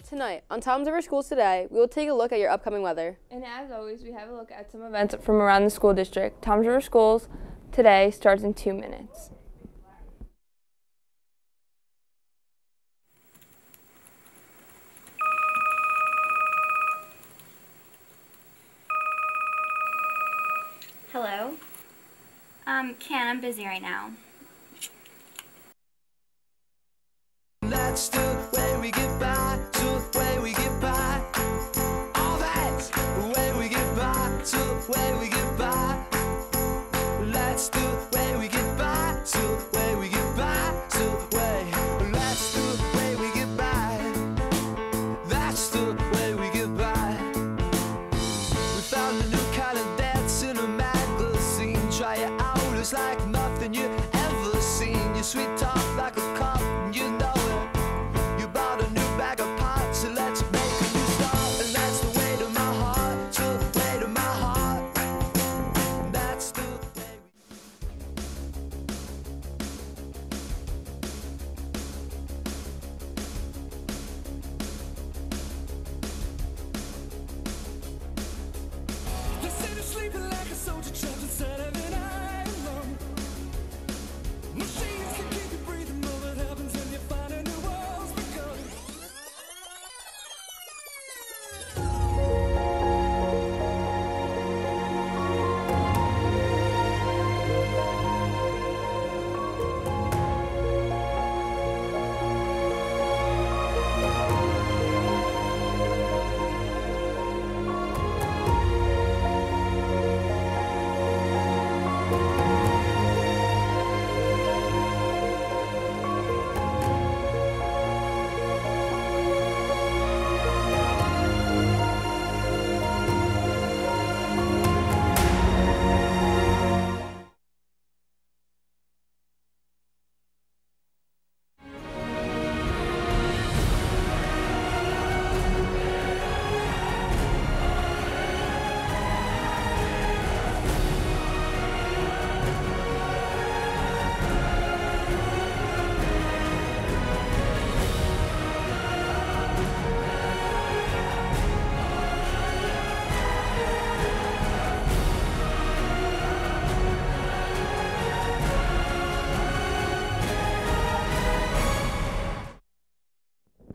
Tonight, on Tom's River Schools Today, we will take a look at your upcoming weather. And as always, we have a look at some events from around the school district. Tom's River Schools Today starts in 2 minutes. Hello? Ken, I'm busy right now. That's the way we get by, the way we get by. All that's the way we get by, the way we get by. That's the way we get by, the way we get by, the way. That's the way we get by. That's the way we get by. We found a new kind of dance in a magazine. Try it out, it's like nothing you ever seen. Your sweet talk like a cup, you know.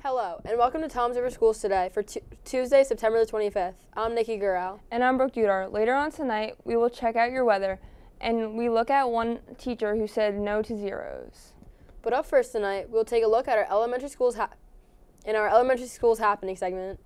Hello, and welcome to Tom's River Schools Today for Tuesday, September the 25th. I'm Nikki Gurau. And I'm Brooke Udar. Later on tonight, we will check out your weather, and we look at one teacher who said no to zeros. But up first tonight, we'll take a look at our elementary schools happening segment.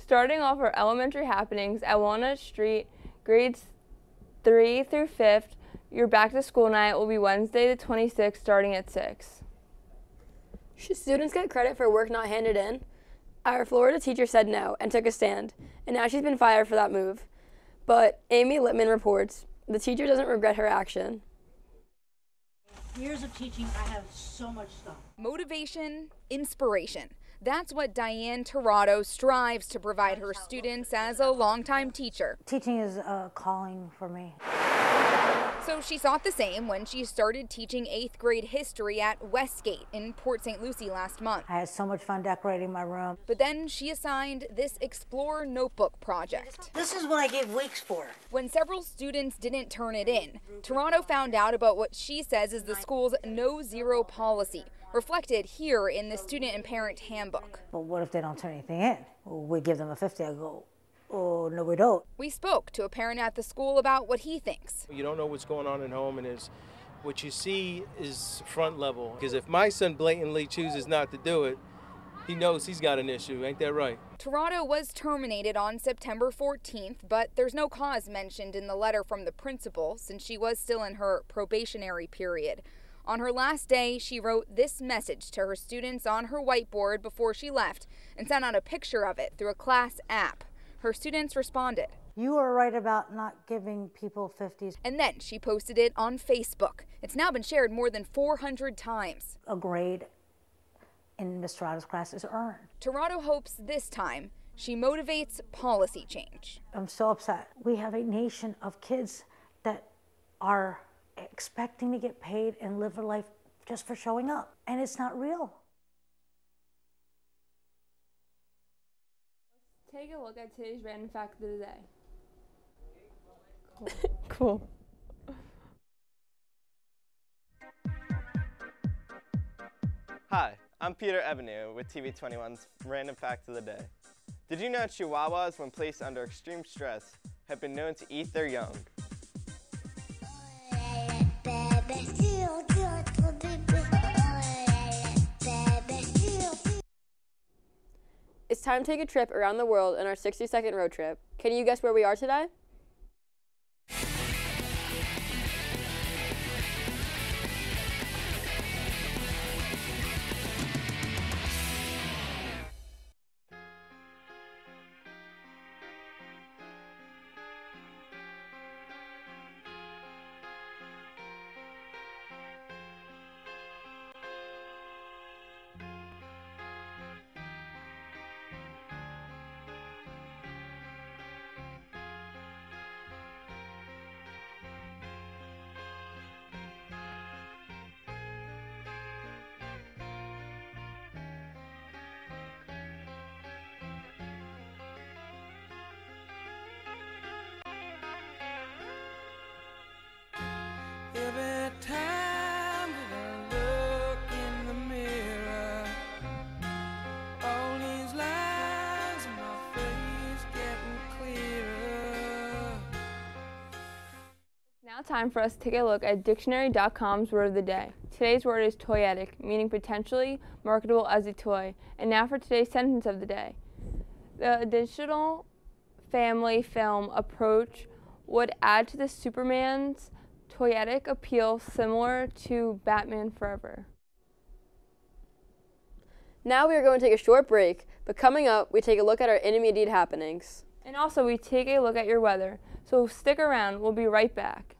Starting off our elementary happenings at Walnut Street, grades 3 through 5th, your back to school night will be Wednesday the 26th starting at 6. Should students get credit for work not handed in? Our Florida teacher said no and took a stand, and now she's been fired for that move. But Amy Littman reports, the teacher doesn't regret her action. Years of teaching, I have so much stuff. Motivation, inspiration. That's what Diane Tirado strives to provide her students as a longtime teacher. Teaching is a calling for me. So she thought the same when she started teaching 8th grade history at Westgate in Port St. Lucie last month. I had so much fun decorating my room. But then she assigned this Explore Notebook project. This is what I gave weeks for. When several students didn't turn it in, Tirado found out about what she says is the school's no-zero policy, reflected here in the student and parent handbook. But what if they don't turn anything in? Well, we give them a 50. I go, oh, no, we don't. We spoke to a parent at the school about what he thinks. You don't know what's going on at home, and what you see is front level. Because if my son blatantly chooses not to do it, he knows he's got an issue. Ain't that right? Toronto was terminated on September 14th, but there's no cause mentioned in the letter from the principal since she was still in her probationary period. On her last day, she wrote this message to her students on her whiteboard before she left and sent out a picture of it through a class app. Her students responded. You are right about not giving people 50s. And then she posted it on Facebook. It's now been shared more than 400 times. A grade in Miss Toronto's class is earned. Toronto hopes this time she motivates policy change. I'm so upset. We have a nation of kids that are expecting to get paid and live a life just for showing up, and it's not real. Let's take a look at today's random fact of the day. Cool. Hi, I'm Peter Ebeneu with TV21's Random Fact of the Day. Did you know Chihuahuas, when placed under extreme stress, have been known to eat their young? It's time to take a trip around the world in our 60-second road trip. Can you guess where we are today? Every time that I look in the mirror, all these lines in my face getting clearer. Now time for us to take a look at dictionary.com's word of the day. Today's word is toyetic, meaning potentially marketable as a toy. And now for today's sentence of the day. The additional family film approach would add to the Superman's toyetic appeal similar to Batman Forever. Now we are going to take a short break, but coming up, we take a look at our intermediate happenings. And also we take a look at your weather. So stick around, we'll be right back.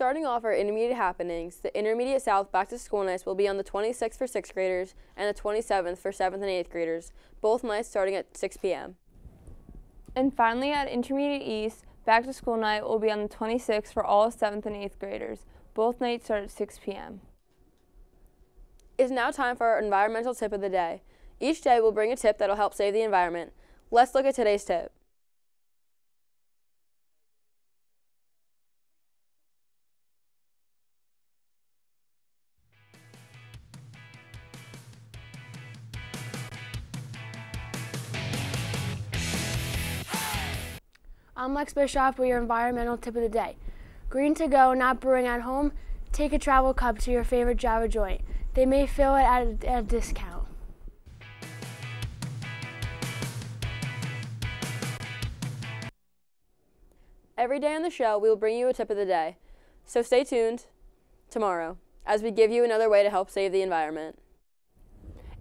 starting off our intermediate happenings, the Intermediate South Back to School nights will be on the 26th for 6th graders and the 27th for 7th and 8th graders, both nights starting at 6 p.m. And finally, at Intermediate East, Back to School night will be on the 26th for all 7th and 8th graders. Both nights start at 6 p.m. It is now time for our environmental tip of the day. Each day we'll bring a tip that will help save the environment. Let's look at today's tip. I'm Lex Bischoff with your environmental tip of the day. Green to go, not brewing at home. Take a travel cup to your favorite Java joint. They may fill it at a discount. Every day on the show, we will bring you a tip of the day. So stay tuned tomorrow as we give you another way to help save the environment.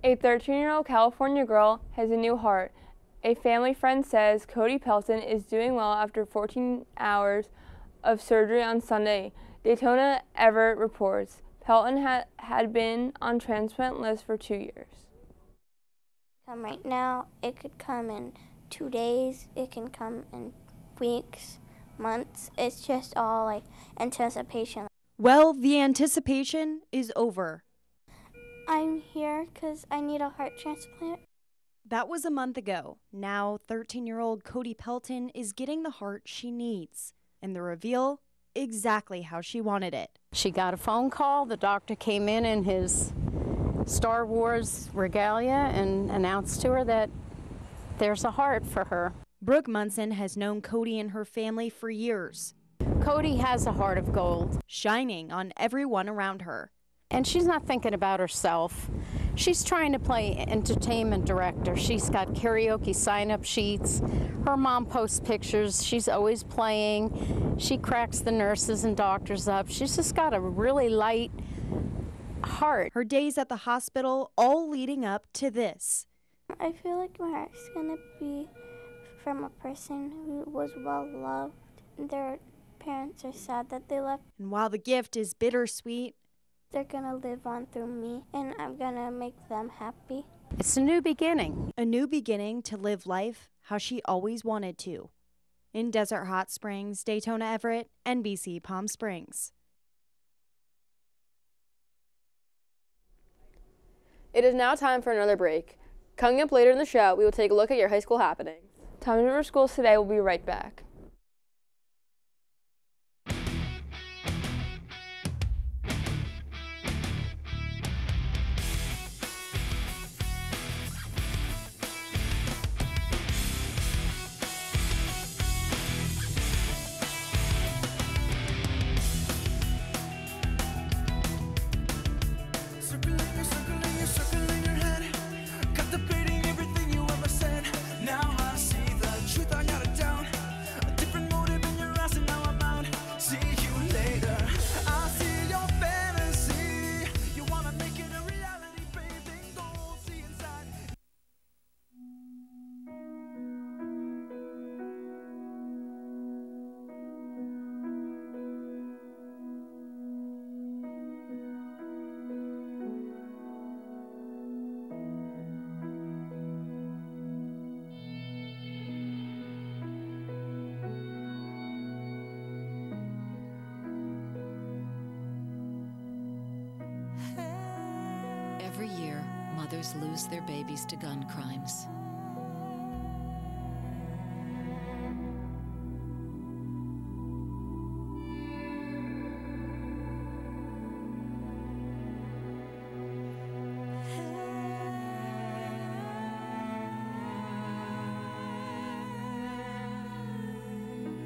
A 13-year-old California girl has a new heart. A family friend says Cody Pelton is doing well after 14 hours of surgery on Sunday. Daytona Everett reports Pelton had been on transplant list for 2 years. Come right now, it could come in 2 days, it can come in weeks, months. It's just all like anticipation. Well, the anticipation is over. I'm here because I need a heart transplant. That was a month ago. Now, 13-year-old Cody Pelton is getting the heart she needs. And the reveal, exactly how she wanted it. She got a phone call. The doctor came in his Star Wars regalia and announced to her that there's a heart for her. Brooke Munson has known Cody and her family for years. Cody has a heart of gold, shining on everyone around her. And she's not thinking about herself. She's trying to play entertainment director. She's got karaoke sign-up sheets. Her mom posts pictures. She's always playing. She cracks the nurses and doctors up. She's just got a really light heart. Her days at the hospital all leading up to this. I feel like my heart's gonna be from a person who was well loved. Their parents are sad that they left. And while the gift is bittersweet, they're gonna live on through me, and I'm gonna make them happy. It's a new beginning. A new beginning to live life how she always wanted to. In Desert Hot Springs, Daytona Everett, NBC Palm Springs. It is now time for another break. Coming up later in the show, we will take a look at your high school happenings. Time for schools today. We'll be right back. Every year, mothers lose their babies to gun crimes.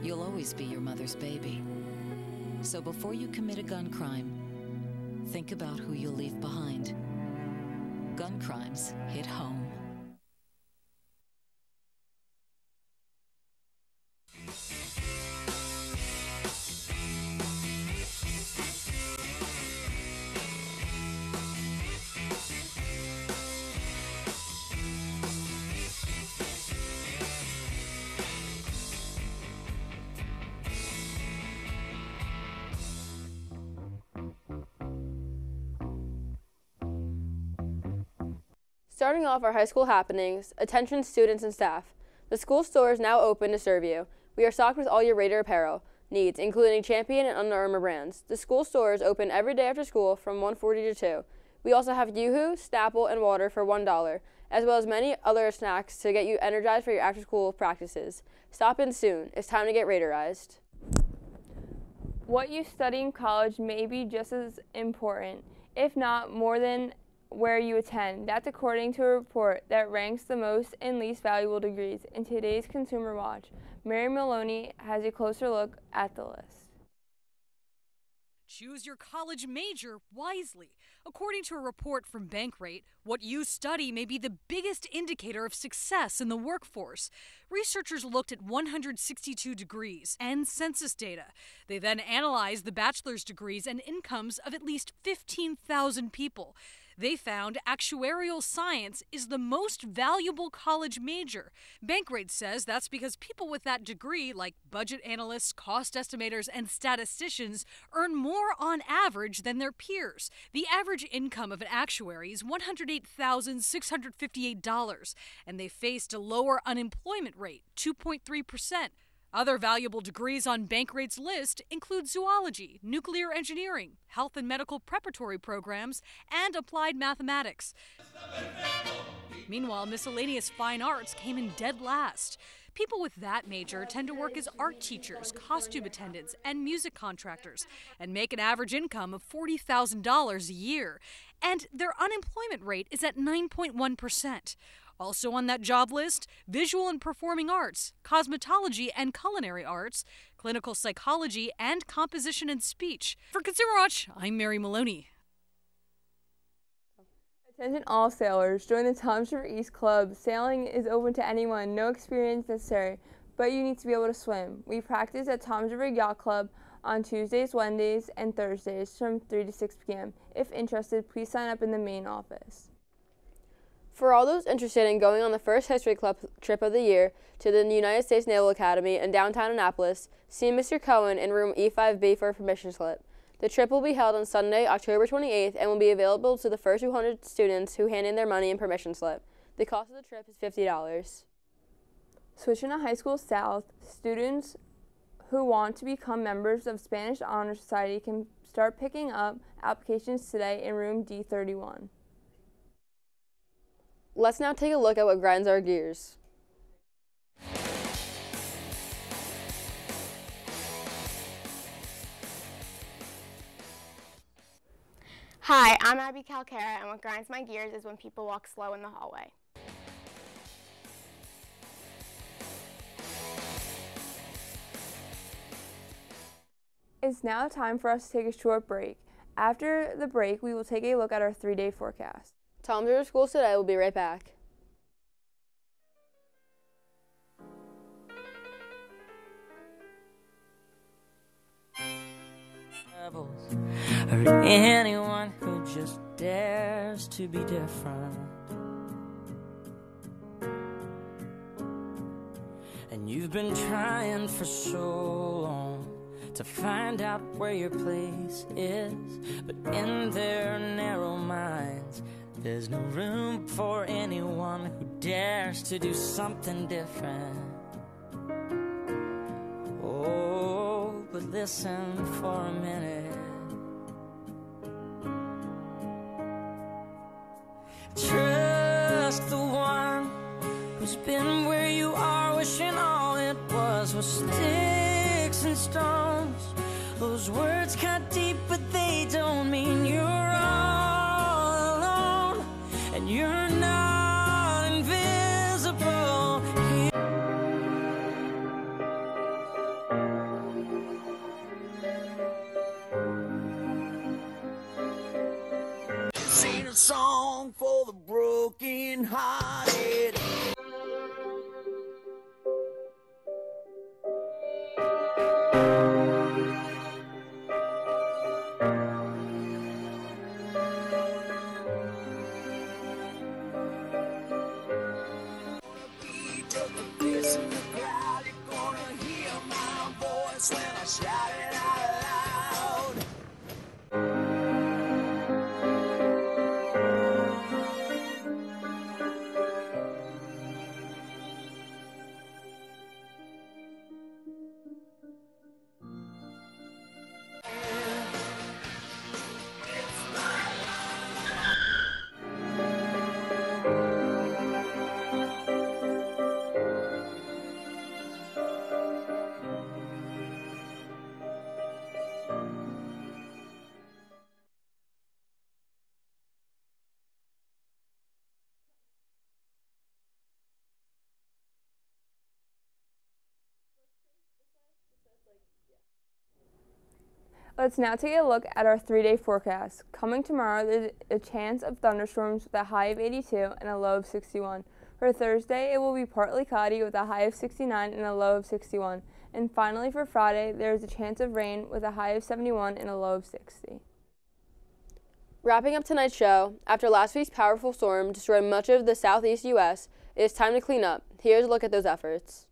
You'll always be your mother's baby. So before you commit a gun crime, think about who you'll leave behind. Gun crimes hit home. Starting off our high school happenings, attention students and staff. The school store is now open to serve you. We are stocked with all your Raider apparel needs, including Champion and Under Armour brands. The school store is open every day after school from 1:40 to 2. We also have Yoo-Hoo, Snapple, and water for $1, as well as many other snacks to get you energized for your after-school practices. Stop in soon. It's time to get Raiderized. What you study in college may be just as important, if not more than where you attend. That's according to a report that ranks the most and least valuable degrees in today's Consumer Watch. Mary Maloney has a closer look at the list. Choose your college major wisely. According to a report from Bankrate, what you study may be the biggest indicator of success in the workforce. Researchers looked at 162 degrees and census data. They then analyzed the bachelor's degrees and incomes of at least 15,000 people. They found actuarial science is the most valuable college major. Bankrate says that's because people with that degree, like budget analysts, cost estimators, and statisticians, earn more on average than their peers. The average income of an actuary is $108,658, and they faced a lower unemployment rate, 2.3%. Other valuable degrees on Bankrate's list include zoology, nuclear engineering, health and medical preparatory programs, and applied mathematics. Meanwhile, miscellaneous fine arts came in dead last. People with that major tend to work as art teachers, costume attendants, and music contractors, and make an average income of $40,000 a year. And their unemployment rate is at 9.1%. Also on that job list, visual and performing arts, cosmetology and culinary arts, clinical psychology, and composition and speech. For Consumer Watch, I'm Mary Maloney. Attention all sailors, join the Toms River East Club. Sailing is open to anyone, no experience necessary, but you need to be able to swim. We practice at Toms River Yacht Club on Tuesdays, Wednesdays, and Thursdays from 3 to 6 p.m. If interested, please sign up in the main office. For all those interested in going on the first history club trip of the year to the United States Naval Academy in downtown Annapolis, see Mr. Cohen in room E5B for a permission slip. The trip will be held on Sunday, October 28th, and will be available to the first 200 students who hand in their money and permission slip. The cost of the trip is $50. Switching to High School South, students who want to become members of Spanish Honor Society can start picking up applications today in room D31. Let's now take a look at what grinds our gears. Hi, I'm Abby Calcara, and what grinds my gears is when people walk slow in the hallway. It's now time for us to take a short break. After the break, we will take a look at our 3-day forecast. Toms River Schools Today will be right back. Or anyone who just dares to be different. And you've been trying for so long to find out where your place is, but in their narrow minds there's no room for anyone who dares to do something different. Oh, but listen for a minute. Trust the one who's been where you are, wishing all it was sticks and stones. Those words cut deep, but they don't mean you're all alone, and you're not invisible. Sing a song for the broken hearted. Let's now take a look at our 3-day forecast. Coming tomorrow, there's a chance of thunderstorms with a high of 82 and a low of 61. For Thursday, it will be partly cloudy with a high of 69 and a low of 61. And finally, for Friday, there is a chance of rain with a high of 71 and a low of 60. Wrapping up tonight's show, after last week's powerful storm destroyed much of the southeast U.S., it is time to clean up. Here's a look at those efforts.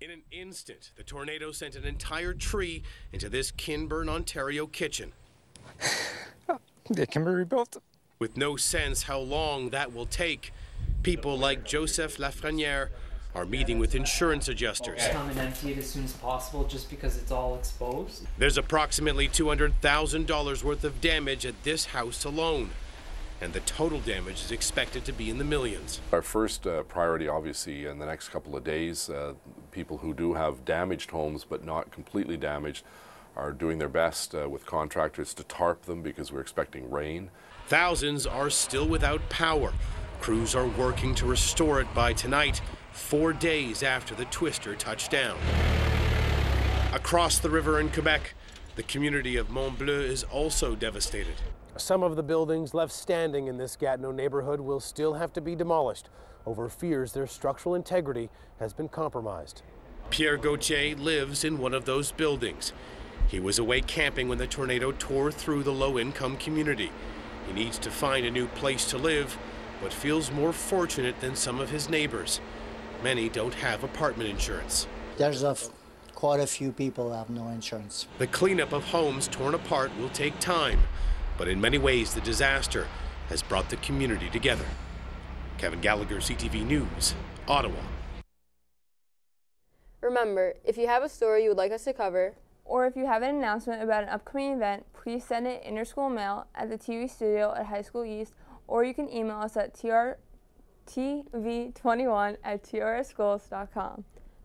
In an instant, the tornado sent an entire tree into this Kinburn, Ontario kitchen. It can be rebuilt. With no sense how long that will take, people like Joseph Lafreniere are meeting with insurance adjusters. Come and empty it as soon as possible just because it's all exposed. There's approximately $200,000 worth of damage at this house alone, and the total damage is expected to be in the millions. Our first priority, obviously, in the next couple of days, people who do have damaged homes but not completely damaged are doing their best with contractors to tarp them because we're expecting rain. Thousands are still without power. Crews are working to restore it by tonight, 4 days after the twister touched down. Across the river in Quebec, the community of Mont-Bleu is also devastated. Some of the buildings left standing in this Gatineau neighborhood will still have to be demolished over fears their structural integrity has been compromised. Pierre Gauthier lives in one of those buildings. He was away camping when the tornado tore through the low-income community. He needs to find a new place to live, but feels more fortunate than some of his neighbors. Many don't have apartment insurance. There's quite a few people who have no insurance. The cleanup of homes torn apart will take time, but in many ways the disaster has brought the community together. Kevin Gallagher, CTV News, Ottawa. Remember, if you have a story you would like us to cover, or if you have an announcement about an upcoming event, please send it in your school mail at the TV studio at High School East, or you can email us at tv21@trschools.com.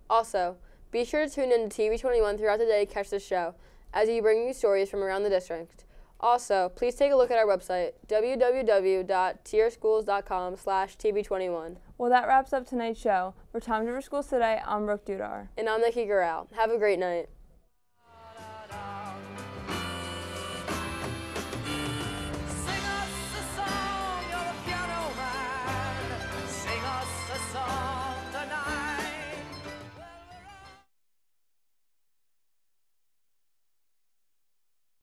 Also, be sure to tune in to TV21 throughout the day to catch the show, as we bring you stories from around the district. Also, please take a look at our website, www.trschools.com/TV21. Well, that wraps up tonight's show. For Time for Schools Today, I'm Brooke Dudar. And I'm Nikki Gural. Have a great night.